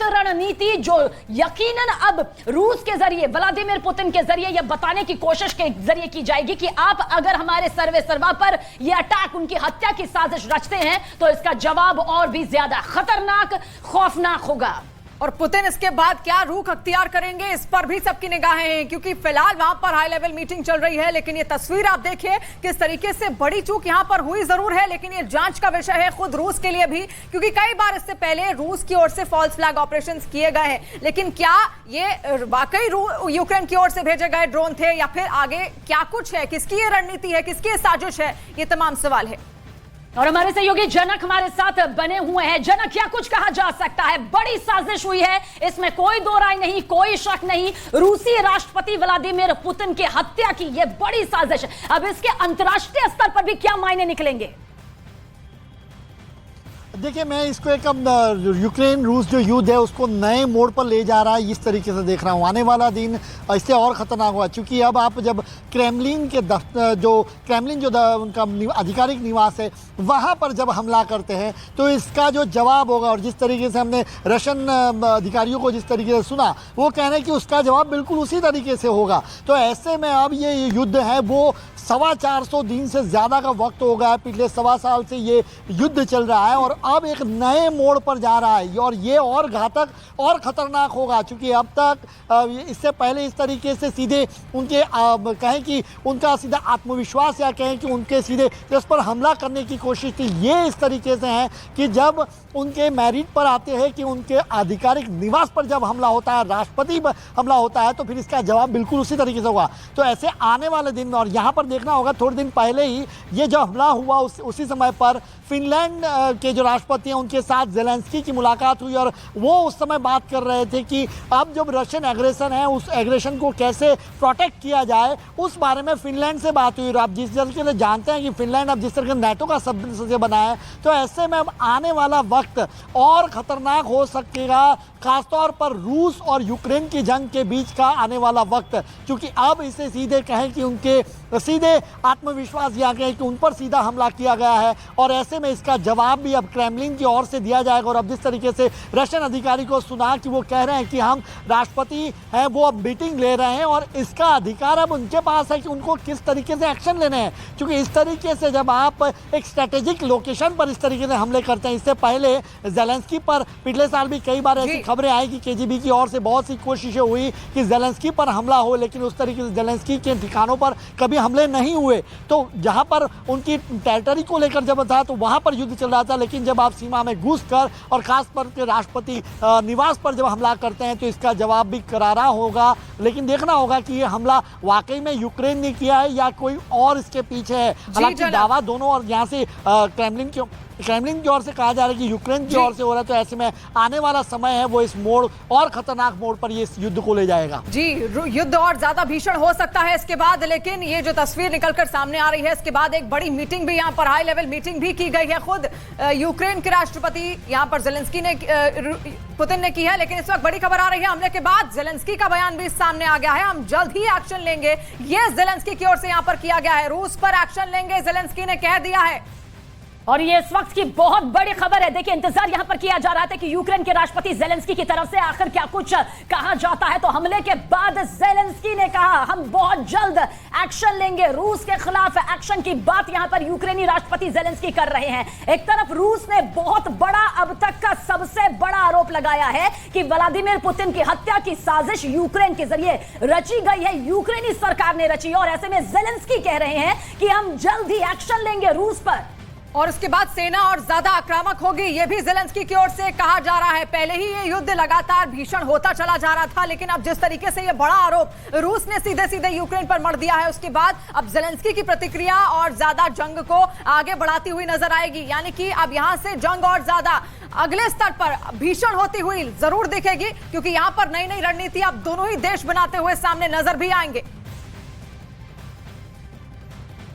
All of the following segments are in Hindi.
रणनीति जो यकीनन अब रूस के जरिए, व्लादिमीर पुतिन के जरिए यह बताने की कोशिश के जरिए की जाएगी कि आप अगर हमारे सर्वे सर्वा पर यह अटैक, उनकी हत्या की साजिश रचते हैं तो इसका जवाब और भी ज्यादा खतरनाक, खौफनाक होगा। और पुतिन इसके बाद क्या रुख अख्तियार करेंगे, इस पर भी सबकी निगाहें हैं, क्योंकि फिलहाल वहां पर हाई लेवल मीटिंग चल रही है। लेकिन ये तस्वीर आप देखिए किस तरीके से बड़ी चूक यहां पर हुई जरूर है, लेकिन ये जांच का विषय है खुद रूस के लिए भी, क्योंकि कई बार इससे पहले रूस की ओर से फॉल्स फ्लैग ऑपरेशंस किए गए हैं। लेकिन क्या ये वाकई यूक्रेन की ओर से भेजे गए ड्रोन थे या फिर आगे क्या कुछ है, किसकी ये रणनीति है, किसकी ये साजिश है, ये तमाम सवाल है। और हमारे सहयोगी जनक हमारे साथ बने हुए हैं। जनक, क्या कुछ कहा जा सकता है? बड़ी साजिश हुई है, इसमें कोई दो राय नहीं, कोई शक नहीं। रूसी राष्ट्रपति व्लादिमीर पुतिन की हत्या की यह बड़ी साजिश है। अब इसके अंतर्राष्ट्रीय स्तर पर भी क्या मायने निकलेंगे? देखिए, मैं इसको एक यूक्रेन रूस जो युद्ध है उसको नए मोड़ पर ले जा रहा है, इस तरीके से देख रहा हूँ। आने वाला दिन इससे और ख़तरनाक हुआ, क्योंकि अब आप जब क्रेमलिन जो उनका आधिकारिक निवास है वहाँ पर जब हमला करते हैं तो इसका जो जवाब होगा, और जिस तरीके से हमने रशियन अधिकारियों को जिस तरीके से सुना, वो कह रहे हैं कि उसका जवाब बिल्कुल उसी तरीके से होगा। तो ऐसे में अब ये युद्ध है वो 450 दिन से ज़्यादा का वक्त हो गया है, पिछले 1.25 साल से ये युद्ध चल रहा है और अब एक नए मोड़ पर जा रहा है, और ये और घातक और ख़तरनाक होगा। क्योंकि अब तक इससे पहले इस तरीके से सीधे उनके कहें कि उनका सीधा आत्मविश्वास या कहें कि उनके सीधे इस पर हमला करने की कोशिश थी। ये इस तरीके से है कि जब उनके मैरिट पर आते हैं कि उनके आधिकारिक निवास पर जब हमला होता है, राष्ट्रपति पर हमला होता है, तो फिर इसका जवाब बिल्कुल उसी तरीके से होगा। तो ऐसे आने वाले दिन में, और यहाँ पर देखना होगा थोड़े दिन पहले ही ये जो हमला हुआ उसी समय पर फिनलैंड के जो राष्ट्रपति हैं उनके साथ ज़ेलेंस्की की मुलाकात हुई, और वो उस समय बात कर रहे थे कि अब जब रशियन एग्रेशन है उस एग्रेशन को कैसे प्रोटेक्ट किया जाए, उस बारे में फिनलैंड से बात हुई। और आप जिस तरीके से जानते हैं कि फिनलैंड अब जिस तरह के नाटो का सदस्य बना है, तो ऐसे में अब आने वाला वक्त और ख़तरनाक हो सकेगा, खासतौर पर रूस और यूक्रेन की जंग के बीच का आने वाला वक्त। क्योंकि अब इसे सीधे कहें कि उनके सीधे आत्मविश्वास या कहें कि उन पर सीधा हमला किया गया है, और ऐसे में इसका जवाब भी अब क्रेमलिन की ओर से दिया जाएगा। और अब जिस तरीके से रशियन अधिकारी को सुना कि वो कह रहे हैं कि हम राष्ट्रपति हैं वो अब मीटिंग ले रहे हैं, और इसका अधिकार अब उनके पास है कि उनको किस तरीके से एक्शन लेने हैं। क्योंकि इस तरीके से जब आप एक स्ट्रेटेजिक लोकेशन पर इस तरीके से हमले करते हैं, इससे पहले ज़ेलेंस्की पर पिछले साल भी कई बार ऐसी खबरें आई कि केजीबी की ओर से बहुत सी कोशिशें हुई कि ज़ेलेंस्की पर हमला हो, लेकिन उस तरीके से ज़ेलेंस्की के ठिकानों पर कभी हमले नहीं हुए। तो जहां पर उनकी टेरिटरी को लेकर जब था तो वहां पर युद्ध चल रहा था, लेकिन जब आप सीमा में घुसकर और खास कर के राष्ट्रपति निवास पर जब हमला करते हैं तो इसका जवाब भी करारा होगा। लेकिन देखना होगा कि ये हमला वाकई में यूक्रेन ने किया है या कोई और इसके पीछे है। हालांकि दावा दोनों और यहाँ से क्रेमलिन की ओर से कहा जा रहा है कि यूक्रेन की ओर से हो रहा है। तो ऐसे में आने वाला समय है वो इस मोड़ और खतरनाक मोड़ पर ये इस युद्ध को ले जाएगा। जी, युद्ध और ज्यादा भीषण हो सकता है इसके बाद। लेकिन ये जो तस्वीर निकलकर सामने आ रही है, इसके बाद एक बड़ी मीटिंग भी यहाँ पर हाई लेवल मीटिंग भी की गई है। खुद यूक्रेन के राष्ट्रपति यहाँ पर ज़ेलेंस्की ने पुतिन ने की है। लेकिन इस वक्त बड़ी खबर आ रही है, हमले के बाद ज़ेलेंस्की का बयान भी सामने आ गया है। हम जल्द ही एक्शन लेंगे, ये ज़ेलेंस्की की ओर से यहाँ पर किया गया है। रूस पर एक्शन लेंगे, ज़ेलेंस्की ने कह दिया है। और ये इस वक्त की बहुत बड़ी खबर है। देखिए, इंतजार यहां पर किया जा रहा था कि यूक्रेन के राष्ट्रपति ज़ेलेंस्की की तरफ से आखिर क्या कुछ कहा जाता है। तो हमले के बाद ज़ेलेंस्की ने कहा हम बहुत जल्द एक्शन लेंगे, रूस के खिलाफ एक्शन की बात यहां पर यूक्रेनी राष्ट्रपति ज़ेलेंस्की कर रहे हैं। एक तरफ रूस ने बहुत बड़ा, अब तक का सबसे बड़ा आरोप लगाया है कि व्लादिमीर पुतिन की हत्या की साजिश यूक्रेन के जरिए रची गई है, यूक्रेनी सरकार ने रची। और ऐसे में ज़ेलेंस्की कह रहे हैं कि हम जल्द ही एक्शन लेंगे रूस पर, और उसके बाद सेना और ज्यादा आक्रामक होगी, यह भी ज़ेलेंस्की की ओर से कहा जा रहा है। पहले ही ये युद्ध लगातार भीषण होता चला जा रहा था, लेकिन अब जिस तरीके से ये बड़ा आरोप रूस ने सीधे सीधे यूक्रेन पर मढ़ दिया है, उसके बाद अब ज़ेलेंस्की की प्रतिक्रिया और ज्यादा जंग को आगे बढ़ाती हुई नजर आएगी। यानी कि अब यहां से जंग और ज्यादा अगले स्तर पर भीषण होती हुई जरूर दिखेगी, क्योंकि यहां पर नई नई रणनीति अब दोनों ही देश बनाते हुए सामने नजर भी आएंगे।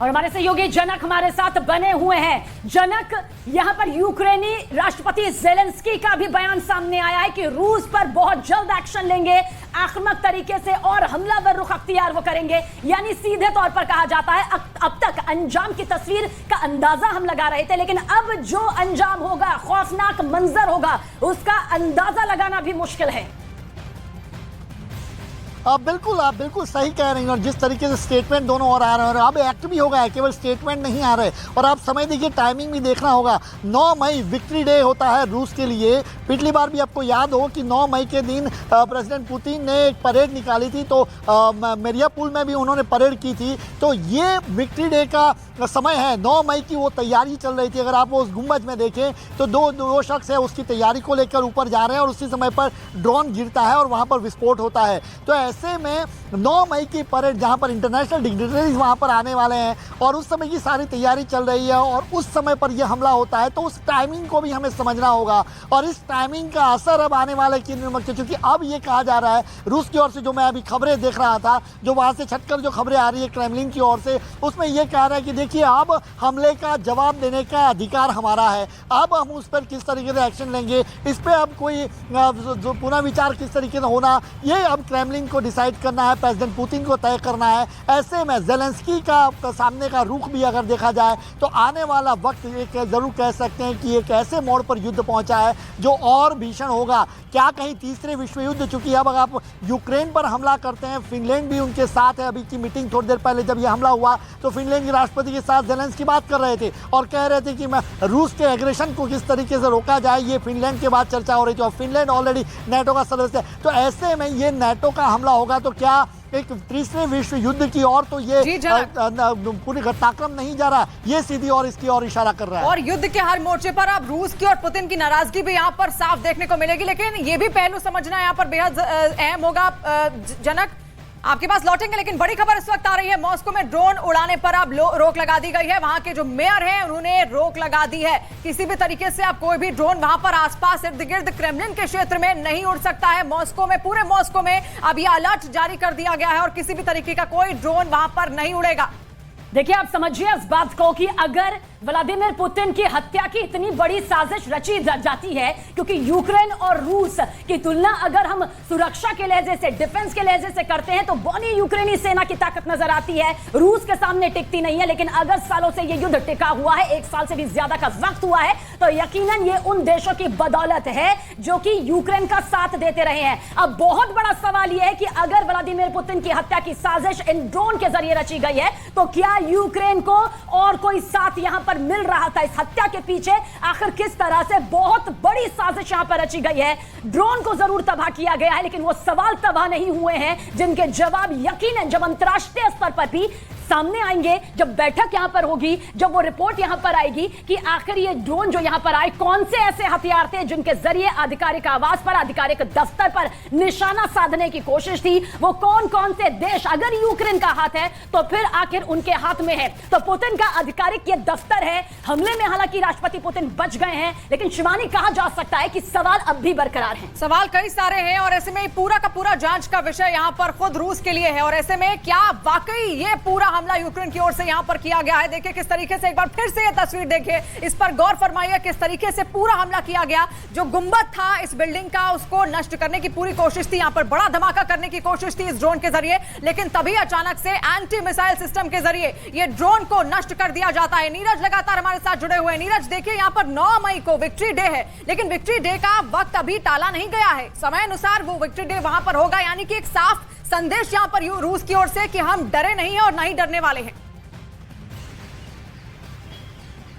और हमारे सहयोगी जनक हमारे साथ बने हुए हैं। जनक, यहां पर यूक्रेनी राष्ट्रपति ज़ेलेंस्की का भी बयान सामने आया है कि रूस पर बहुत जल्द एक्शन लेंगे, आक्रामक तरीके से और हमलावर रुख अख्तियार वो करेंगे। यानी सीधे तौर पर कहा जाता है अब तक अंजाम की तस्वीर का अंदाजा हम लगा रहे थे, लेकिन अब जो अंजाम होगा, खौफनाक मंजर होगा, उसका अंदाजा लगाना भी मुश्किल है। आप बिल्कुल सही कह रही हैं। और जिस तरीके से स्टेटमेंट दोनों और आ रहे हैं, और अब एक्ट भी हो गया है, केवल स्टेटमेंट नहीं आ रहे। और आप समय देखिए, टाइमिंग भी देखना होगा। 9 मई विक्ट्री डे होता है रूस के लिए। पिछली बार भी आपको याद हो कि 9 मई के दिन प्रेसिडेंट पुतिन ने एक परेड निकाली थी, तो मेरियापुल में भी उन्होंने परेड की थी। तो ये विक्ट्री डे का समय है, 9 मई की वो तैयारी चल रही थी। अगर आप उस गुंबज में देखें तो दो शख्स है उसकी तैयारी को लेकर ऊपर जा रहे हैं, और उसी समय पर ड्रोन गिरता है और वहाँ पर विस्फोट होता है। तो ऐसे में 9 मई की परेड, जहां पर इंटरनेशनल डिग्निटरीज वहां पर आने वाले हैं और उस समय की सारी तैयारी चल रही है, और उस समय पर यह हमला होता है, तो उस टाइमिंग को भी हमें समझना होगा। और इस टाइमिंग का असर अब आने वाले क्योंकि अब ये कहा जा रहा है रूस की ओर से, जो मैं अभी खबरें देख रहा था, जो वहां से छटकर जो खबरें आ रही है क्रेमलिन की ओर से, उसमें यह कह रहा है कि देखिए, अब हमले का जवाब देने का अधिकार हमारा है। अब हम उस पर किस तरीके से एक्शन लेंगे, इस पर अब कोई पुनः विचार किस तरीके से होना, ये अब क्रेमलिन को डिसाइड करना है, प्रेसिडेंट पुतिन को तय करना है। ऐसे में ज़ेलेंस्की का सामने का रुख भी अगर देखा जाए तो आने वाला वक्त एक जरूर कह सकते हैं कि एक ऐसे मोड़ पर युद्ध पहुंचा है जो और भीषण होगा। क्या कहीं तीसरे विश्व युद्ध, चूंकि अब आप यूक्रेन पर हमला करते हैं, फिनलैंड भी उनके साथ है। अभी की मीटिंग थोड़ी देर पहले जब यह हमला हुआ तो फिनलैंड के राष्ट्रपति के साथ ज़ेलेंस्की बात कर रहे थे और कह रहे थे कि रूस के एग्रेशन को किस तरीके से रोका जाए, ये फिनलैंड के बाद चर्चा हो रही थी। और फिनलैंड ऑलरेडी नेटो का सदस्य है। तो ऐसे में ये नेटो का हमला होगा तो क्या एक तीसरे विश्व युद्ध की ओर तो ये पूरी घटनाक्रम नहीं जा रहा, ये सीधी और इसकी ओर इशारा कर रहा है। और युद्ध के हर मोर्चे पर अब रूस की और पुतिन की नाराजगी भी यहाँ पर साफ देखने को मिलेगी। लेकिन ये भी पहलू समझना यहाँ पर बेहद अहम होगा। जनक, आपके पास लौटेंगे, लेकिन बड़ी खबर इस वक्त आ रही है, मॉस्को में ड्रोन उड़ाने पर अब रोक लगा दी गई है। वहां के जो मेयर हैं उन्होंने रोक लगा दी है। किसी भी तरीके से अब कोई भी ड्रोन वहां पर आसपास इर्द गिर्द क्रेमलिन के क्षेत्र में नहीं उड़ सकता है। मॉस्को में, पूरे मॉस्को में अब यह अलर्ट जारी कर दिया गया है और किसी भी तरीके का कोई ड्रोन वहां पर नहीं उड़ेगा। देखिए, आप समझिए इस बात को कि अगर व्लादिमीर पुतिन की हत्या की इतनी बड़ी साजिश रची जाती है, क्योंकि यूक्रेन और रूस की तुलना अगर हम सुरक्षा के लहजे से, डिफेंस के लहजे से करते हैं तो बौनी यूक्रेनी सेना की ताकत नजर आती है, रूस के सामने टिकती नहीं है। लेकिन अगर सालों से यह युद्ध टिका हुआ है, 1 साल से भी ज्यादा का वक्त हुआ है, तो यकीनन ये उन देशों की बदौलत है जो कि यूक्रेन का साथ देते रहे हैं। अब बहुत बड़ा सवाल यह है कि अगर व्लादिमीर पुतिन की हत्या की साजिश इन ड्रोन के जरिए रची गई है, तो क्या यूक्रेन को और कोई साथ यहां पर मिल रहा था? इस हत्या के पीछे आखिर किस तरह से बहुत बड़ी साजिश यहां पर रची गई है? ड्रोन को जरूर तबाह किया गया है, लेकिन वो सवाल तबाह नहीं हुए हैं जिनके जवाब यकीनन जब अंतर्राष्ट्रीय स्तर पर भी सामने आएंगे, जब बैठक यहां पर होगी, जब वो रिपोर्ट यहां पर आएगी कि आखिर ये ड्रोन जो यहां पर आए कौन से ऐसे हथियार थे जिनके जरिए आधिकारिक आवास पर, आधिकारिक दफ्तर पर निशाना साधने की कोशिश थी, वो कौन कौन से देश, अगर यूक्रेन का हाथ है तो फिर आखिर उनके हाथ में है। तो पुतिन का आधिकारिक ये दफ्तर है। हमले में हालांकि राष्ट्रपति पुतिन बच गए हैं, लेकिन शिवानी कहा जा सकता है कि सवाल अब भी बरकरार हैं। सवाल कई सारे हैं और ऐसे में पूरा का पूरा जांच का विषय यहां पर खुद रूस के लिए है। और ऐसे में क्या वाकई ये पूरा हमला यूक्रेन की ओर से यहां पर किया गया है? देखिए किस तरीके से, एक बार फिर से ये तस्वीर देखिए, इस पर गौर फरमाइए किस तरीके से पूरा हमला किया गया। जो गुंबद था इस बिल्डिंग का, उसको नष्ट करने की पूरी कोशिश थी, यहां पर बड़ा धमाका करने की कोशिश थी इस ड्रोन के जरिए, लेकिन तभी अचानक से एंटी मिसाइल सिस्टम के जरिए ये ड्रोन को नष्ट कर दिया जाता है। नीरज लगातार हमारे साथ जुड़े हुए हैं। नीरज, देखिए यहां पर 9 मई को विक्ट्री डे है, लेकिन विक्ट्री डे का वक्त अभी टाला नहीं गया है। समय अनुसार वो विक्ट्री डे वहां पर होगा, यानी कि एक साफ संदेश यहां पर रूस की ओर से कि हम डरे नहीं हैं और नहीं डरने वाले हैं।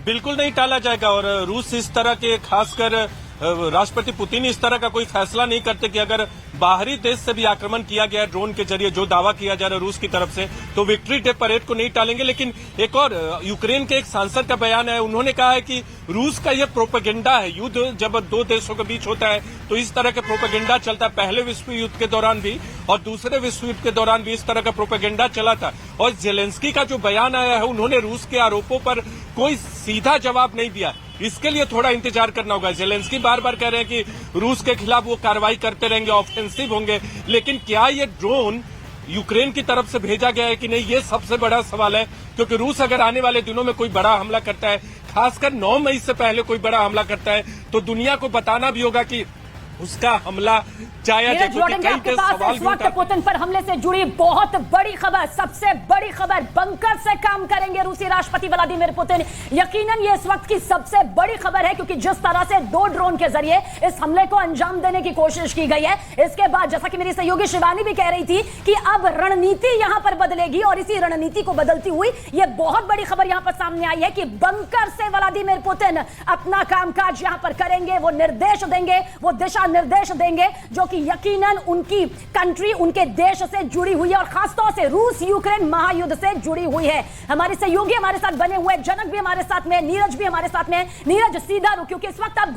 बिल्कुल नहीं टाला जाएगा। और रूस इस तरह के, खासकर राष्ट्रपति पुतिन इस तरह का कोई फैसला नहीं करते कि अगर बाहरी देश से भी आक्रमण किया गया ड्रोन के जरिए, जो दावा किया जा रहा है रूस की तरफ से, तो विक्ट्री डे परेड को नहीं टालेंगे। लेकिन एक और यूक्रेन के एक सांसद का बयान है, उन्होंने कहा है कि रूस का यह प्रोपेगेंडा है। युद्ध जब 2 देशों के बीच होता है तो इस तरह का प्रोपेगेंडा चलता है। पहले विश्व युद्ध के दौरान भी और दूसरे विश्व युद्ध के दौरान भी इस तरह का प्रोपेगेंडा चला था। और ज़ेलेंस्की का जो बयान आया है, उन्होंने रूस के आरोपों पर कोई सीधा जवाब नहीं दिया। इसके लिए थोड़ा इंतजार करना होगा। ज़ेलेंस्की बार बार कह रहे हैं कि रूस के खिलाफ वो कार्रवाई करते रहेंगे, ऑफेंसिव होंगे, लेकिन क्या ये ड्रोन यूक्रेन की तरफ से भेजा गया है कि नहीं, ये सबसे बड़ा सवाल है। क्योंकि रूस अगर आने वाले दिनों में कोई बड़ा हमला करता है, खासकर 9 मई से पहले कोई बड़ा हमला करता है, तो दुनिया को बताना भी होगा कि उसका हमला जायज है। क्योंकि आपके पास इस वक्त पुतिन पर हमले से जुड़ी बहुत बड़ी खबर, सबसे बड़ी खबर, बंकर से काम करेंगे रूसी राष्ट्रपति व्लादिमीर पुतिन। यकीनन ये इस वक्त की सबसे बड़ी खबर है, क्योंकि जिस तरह से 2 ड्रोन के जरिए इस हमले को अंजाम देने की कोशिश की गई है, इसके बाद जैसा कि मेरी सहयोगी शिवानी भी कह रही थी कि अब रणनीति यहां पर बदलेगी, और इसी रणनीति को बदलती हुई ये बहुत बड़ी खबर यहां पर सामने आई है कि बंकर से व्लादिमीर पुतिन अपना कामकाज यहां पर करेंगे। वो निर्देश देंगे, वो दिशा निर्देश देंगे जो कि यकीनन उनकी कंट्री, उनके देश से जुड़ी हुई है, और खासतौर से रूस यूक्रेन महायुद्ध से जुड़ी हुई है। हमारे सहयोगी हमारे साथ बने हुए, जनक भी हमारे साथ में, नीरज भी हमारे साथ में। नीरज, सीधा रुक, क्योंकि इस वक्त आप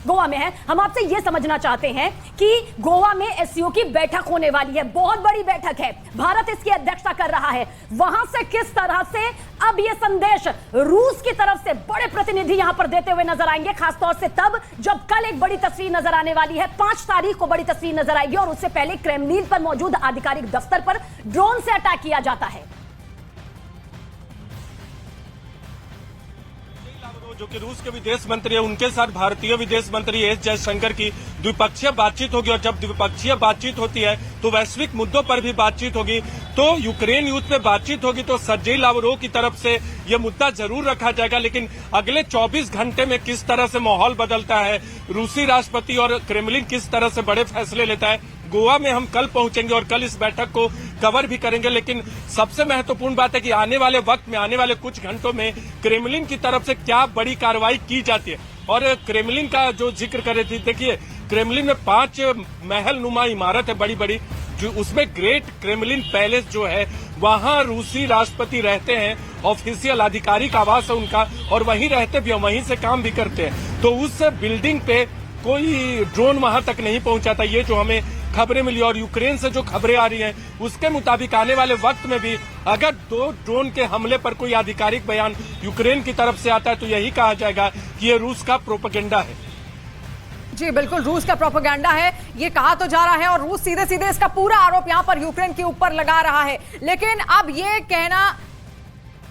गोवा में हैं। हम आपसे यह समझना चाहते हैं कि गोवा में एससीओ की बैठक होने वाली है, बहुत बड़ी बैठक है, भारत इसकी अध्यक्षता कर रहा है। वहां से किस तरह से अब यह संदेश रूस की तरफ से बड़े प्रतिनिधि यहां पर देते हुए नजर आएंगे, खासतौर से तब जब कल एक बड़ी तस्वीर नजर आने वाली है, 5 तारीख को बड़ी तस्वीर नजर आएगी, और उससे पहले क्रेमलिन पर मौजूद आधिकारिक दफ्तर पर ड्रोन से अटैक किया जाता है। जो कि रूस के विदेश मंत्री है, उनके साथ भारतीय विदेश मंत्री एस जयशंकर की द्विपक्षीय बातचीत होगी, और जब द्विपक्षीय बातचीत होती है तो वैश्विक मुद्दों पर भी बातचीत होगी। तो यूक्रेन युद्ध पे बातचीत होगी तो सर्जेई लावरोव की तरफ से यह मुद्दा जरूर रखा जाएगा, लेकिन अगले 24 घंटे में किस तरह से माहौल बदलता है, रूसी राष्ट्रपति और क्रेमलिन किस तरह से बड़े फैसले लेता है, गोवा में हम कल पहुंचेंगे और कल इस बैठक को कवर भी करेंगे। लेकिन सबसे महत्वपूर्ण बात है कि आने वाले वक्त में, आने वाले कुछ घंटों में क्रेमलिन की तरफ से क्या बड़ी कार्रवाई की जाती है। और क्रेमलिन का जो जिक्र कर रही थी, देखिए क्रेमलिन में 5 महल नुमा इमारत है बड़ी बड़ी, जो उसमें ग्रेट क्रेमलिन पैलेस जो है, वहां रूसी राष्ट्रपति रहते हैं, ऑफिशियल आधिकारिक आवास है उनका, और वहीं रहते भी हैं, वहीं से काम भी करते हैं। तो उस बिल्डिंग पे कोई ड्रोन वहां तक नहीं पहुंचा था, ये जो हमें खबरें मिली। और यूक्रेन से जो खबरें आ रही हैं उसके मुताबिक आने वाले वक्त में भी अगर 2 ड्रोन के हमले पर कोई आधिकारिक बयान यूक्रेन की तरफ से आता है तो यही कहा जाएगा कि ये रूस का प्रोपेगेंडा है। जी बिल्कुल, रूस का प्रोपेगेंडा है, ये कहा तो जा रहा है, और रूस सीधे सीधे इसका पूरा आरोप यहां पर यूक्रेन के ऊपर लगा रहा है। लेकिन अब ये कहना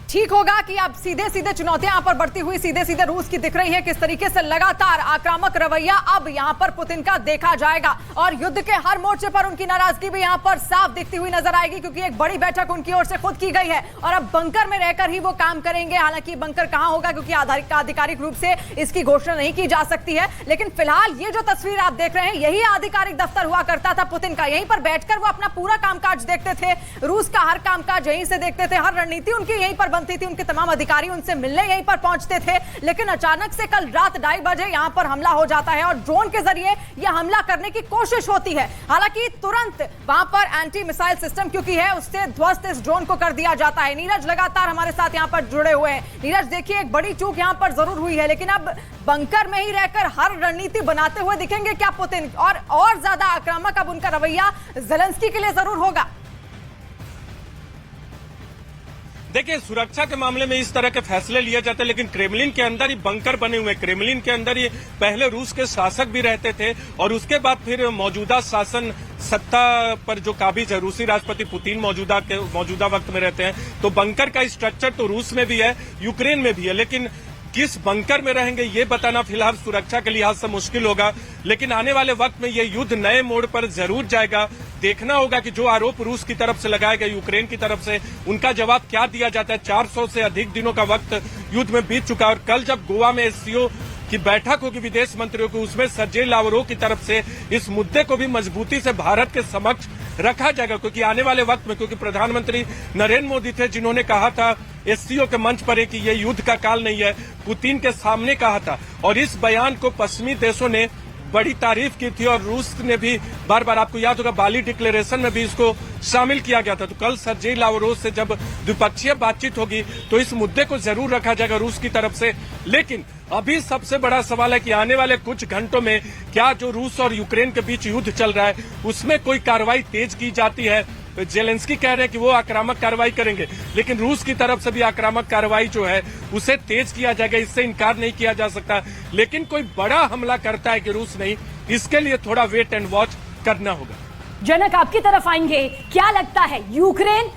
ठीक होगा कि अब सीधे सीधे चुनौतियां यहां पर बढ़ती हुई सीधे सीधे रूस की दिख रही है, किस तरीके से लगातार आक्रामक रवैया अब यहां पर पुतिन का देखा जाएगा, और युद्ध के हर मोर्चे पर उनकी नाराजगी भी यहां पर साफ दिखती हुई नजर आएगी, क्योंकि एक बड़ी बैठक उनकी ओर से खुद की गई है और अब बंकर में रहकर ही वो काम करेंगे। हालांकि बंकर कहां होगा, क्योंकि आधिकारिक रूप से इसकी घोषणा नहीं की जा सकती है, लेकिन फिलहाल ये जो तस्वीर आप देख रहे हैं यही आधिकारिक दफ्तर हुआ करता था पुतिन का। यहीं पर बैठकर वो अपना पूरा कामकाज देखते थे, रूस का हर कामकाज यहीं से देखते थे, हर रणनीति उनकी यहीं पर बनती थी, उनके तमाम अधिकारी उनसे मिलने यहीं पर पहुंचते थे। लेकिन अचानक से कल रात 2:30 बजे यहां पर हमला हो जाता है और ड्रोन के जरिए यह हमला करने की कोशिश होती है। हालांकि तुरंत वहां पर एंटी मिसाइल सिस्टम क्योंकि है, उससे ध्वस्त इस ड्रोन को कर दिया जाता है। नीरज लगातार हमारे साथ यहां पर जुड़े हुए हैं। नीरज, देखिए एक बड़ी चूक यहां पर जरूर हुई है, लेकिन अब बंकर में ही रहकर हर रणनीति बनाते हुए दिखेंगे क्या पुतिन, और ज्यादा आक्रामक अब उनका रवैया ज़ेलेंस्की के लिए जरूर होगा। देखिए, सुरक्षा के मामले में इस तरह के फैसले लिए जाते हैं, लेकिन क्रेमलिन के अंदर ही बंकर बने हुए, क्रेमलिन के अंदर ही पहले रूस के शासक भी रहते थे, और उसके बाद फिर मौजूदा शासन सत्ता पर जो काबिज है, रूसी राष्ट्रपति पुतिन मौजूदा वक्त में रहते हैं। तो बंकर का स्ट्रक्चर तो रूस में भी है, यूक्रेन में भी है, लेकिन किस बंकर में रहेंगे ये बताना फिलहाल सुरक्षा के लिहाज से मुश्किल होगा। लेकिन आने वाले वक्त में ये युद्ध नए मोड़ पर जरूर जाएगा। देखना होगा कि जो आरोप रूस की तरफ से लगाया गया, यूक्रेन की तरफ से, उनका जवाब क्या दिया जाता है। 400 से अधिक दिनों का वक्त युद्ध में बीत चुका है, और कल जब गोवा में एससीओ की बैठक होगी विदेश मंत्रियों की, उसमें सर्जेई लावरोव की तरफ से इस मुद्दे को भी मजबूती से भारत के समक्ष रखा जाएगा। क्योंकि आने वाले वक्त में, क्योंकि प्रधानमंत्री नरेंद्र मोदी थे जिन्होंने कहा था एससीओ के मंच पर कि ये युद्ध का काल नहीं है, पुतिन के सामने कहा था, और इस बयान को पश्चिमी देशों ने बड़ी तारीफ की थी, और रूस ने भी बार बार, आपको याद होगा बाली डिक्लेरेशन में भी इसको शामिल किया गया था। तो कल सर्जेई लावरोव से जब द्विपक्षीय बातचीत होगी तो इस मुद्दे को जरूर रखा जाएगा रूस की तरफ से। लेकिन अभी सबसे बड़ा सवाल है कि आने वाले कुछ घंटों में क्या जो रूस और यूक्रेन के बीच युद्ध चल रहा है उसमें कोई कार्रवाई तेज की जाती है। ज़ेलेंस्की कह रहे हैं कि वो आक्रामक कार्रवाई करेंगे, लेकिन रूस की तरफ से भी आक्रामक कार्रवाई जो है उसे तेज किया जाएगा, इससे इनकार नहीं किया जा सकता। लेकिन कोई बड़ा हमला करता है कि रूस नहीं, इसके लिए थोड़ा वेट एंड वॉच करना होगा। जनक आपकी तरफ आएंगे, क्या लगता है यूक्रेन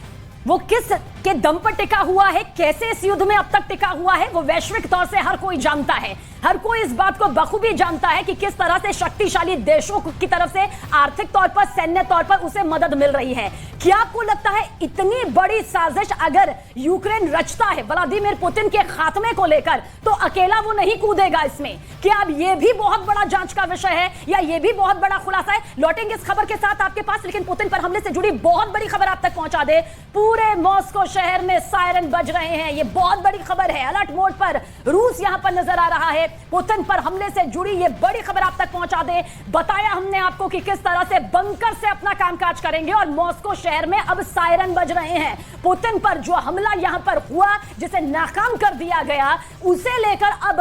वो किस के दम पर टिका हुआ है, कैसे इस युद्ध में अब तक टिका हुआ है? वो वैश्विक तौर से हर कोई जानता है, हर कोई इस बात को बखूबी जानता है कि किस तरह से शक्तिशाली देशों की तरफ से आर्थिक तौर पर, सैन्य तौर पर उसे मदद मिल रही है। क्या आपको लगता है इतनी बड़ी साजिश अगर यूक्रेन रचता है व्लादिमीर पुतिन के खात्मे को लेकर, तो अकेला वो नहीं कूदेगा इसमें? क्या अब ये भी बहुत बड़ा जांच का विषय है या ये भी बहुत बड़ा खुलासा है? लौटेंगे इस खबर के साथ आपके पास, लेकिन पुतिन पर हमले से जुड़ी बहुत बड़ी खबर आप तक पहुंचा दे। पूरे मॉस्को शहर में सायरन बज रहे हैं, ये बहुत बड़ी खबर है। अलर्ट मोड पर रूस यहां पर नजर आ रहा है। पुतिन पर हमले से जुड़ी ये बड़ी खबर आप तक पहुंचा दे। बताया हमने आपको कि किस तरह से बंकर से अपना कामकाज करेंगे और मॉस्को शहर में अब सायरन बज रहे हैं। पुतिन पर जो हमला यहां पर हुआ, जिसे नाकाम कर दिया गया, उसे लेकर अब